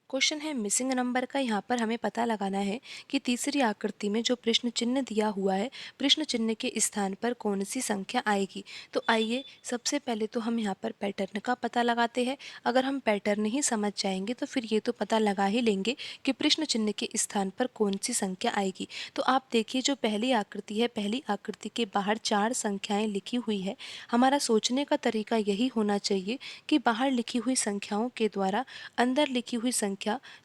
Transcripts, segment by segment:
Question है missing number का। यहाँ पर हमें पता लगाना है कि तीसरी आकृति में जो प्रश्न चिन्ह दिया हुआ है, प्रश्न चिन्ह के स्थान पर कौन सी संख्या आएगी। तो आइए सबसे पहले तो हम यहाँ पर पैटर्न का पता लगाते हैं। अगर हम पैटर्न ही समझ जाएंगे तो फिर ये तो पता लगा ही लेंगे कि प्रश्न चिन्ह के स्थान पर कौन सी संख्या आएगी। तो आप देखिए, जो पहली आकृति है, पहली आकृति के बाहर 4 संख्याएं लिखी हुई है। हमारा सोचने का तरीका यही होना चाहिए कि बाहर लिखी हुई संख्याओं के द्वारा अंदर लिखी हुई संख्या,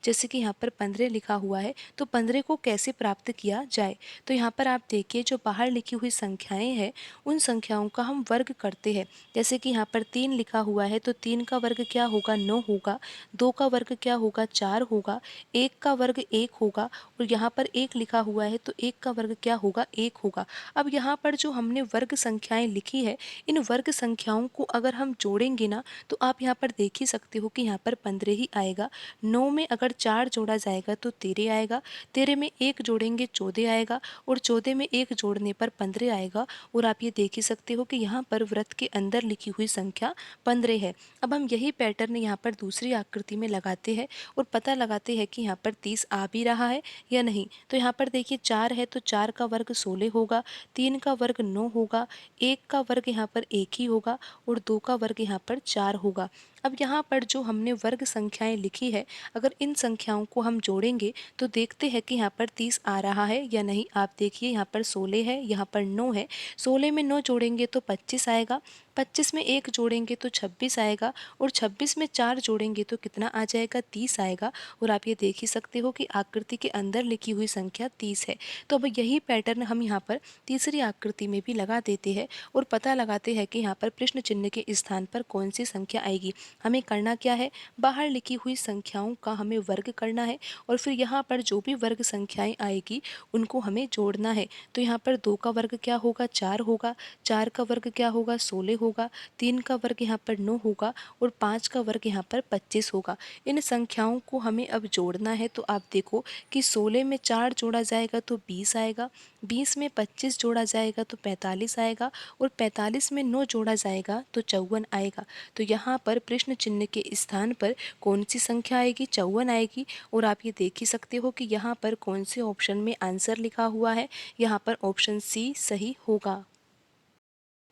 जैसे कि यहाँ पर 15 लिखा हुआ है, तो 15 को कैसे प्राप्त किया जाए। तो यहाँ पर आप देखिए, जो बाहर लिखी हुई संख्याएं हैं उन संख्याओं का हम वर्ग करते हैं। जैसे कि यहाँ पर 3 लिखा हुआ है, तो 3 का वर्ग क्या होगा, 9 होगा। 2 का वर्ग क्या होगा, 4 होगा। 1 का वर्ग 1 होगा, और यहाँ पर 1 लिखा हुआ है, तो 1 का वर्ग क्या होगा, 1 होगा। अब यहाँ पर जो हमने वर्ग संख्याएं लिखी है, इन वर्ग संख्याओं को अगर हम जोड़ेंगे ना, तो आप यहाँ पर देख ही सकते हो कि यहाँ पर 15 ही आएगा। 9 में अगर 4 जोड़ा जाएगा तो 13 आएगा। 13 में 1 जोड़ेंगे 14 आएगा, और 14 में 1 जोड़ने पर 15 आएगा। और आप ये देख ही सकते हो कि यहाँ पर वृत्त के अंदर लिखी हुई संख्या 15 है। अब हम यही पैटर्न यहाँ पर दूसरी आकृति में लगाते हैं और पता लगाते हैं कि यहाँ पर 30 आ भी रहा है या नहीं। तो यहाँ पर देखिए 4 है, तो 4 का वर्ग 16 होगा। 3 का वर्ग 9 होगा। 1 का वर्ग यहाँ पर 1 ही होगा, और 2 का वर्ग यहाँ पर 4 होगा। अब यहाँ पर जो हमने वर्ग संख्याएं लिखी है, अगर इन संख्याओं को हम जोड़ेंगे तो देखते हैं कि यहाँ पर 30 आ रहा है या नहीं। आप देखिए, यहाँ पर 16 है, यहाँ पर 9 है। 16 में 9 जोड़ेंगे तो 25 आएगा। 25 में 1 जोड़ेंगे तो 26 आएगा, और 26 में 4 जोड़ेंगे तो कितना आ जाएगा, 30 आएगा। और आप ये देख ही सकते हो कि आकृति के अंदर लिखी हुई संख्या 30 है। तो अब यही पैटर्न हम यहाँ पर तीसरी आकृति में भी लगा देते हैं और पता लगाते हैं कि यहाँ पर प्रश्न चिन्ह के स्थान पर कौन सी संख्या आएगी। हमें करना क्या है, बाहर लिखी हुई संख्याओं का हमें वर्ग करना है, और फिर यहाँ पर जो भी वर्ग संख्याएं आएगी उनको हमें जोड़ना है। तो यहाँ पर 2 का वर्ग क्या होगा, 4 होगा। 4 का वर्ग क्या होगा, 16 होगा। 3 का वर्ग यहाँ पर 9 होगा, और 5 का वर्ग यहाँ पर 25 होगा। इन संख्याओं को हमें अब जोड़ना है। तो आप देखो कि 16 में 4 जोड़ा जाएगा तो 20 आएगा। 20 में 25 जोड़ा जाएगा तो 45 आएगा, और 45 में 9 जोड़ा जाएगा तो 54 आएगा। तो यहाँ पर प्रश्न चिन्ह के स्थान पर कौन सी संख्या आएगी, 54 आएगी। और आप ये देख ही सकते हो कि यहाँ पर कौन से ऑप्शन में आंसर लिखा हुआ है, यहाँ पर ऑप्शन सी सही होगा।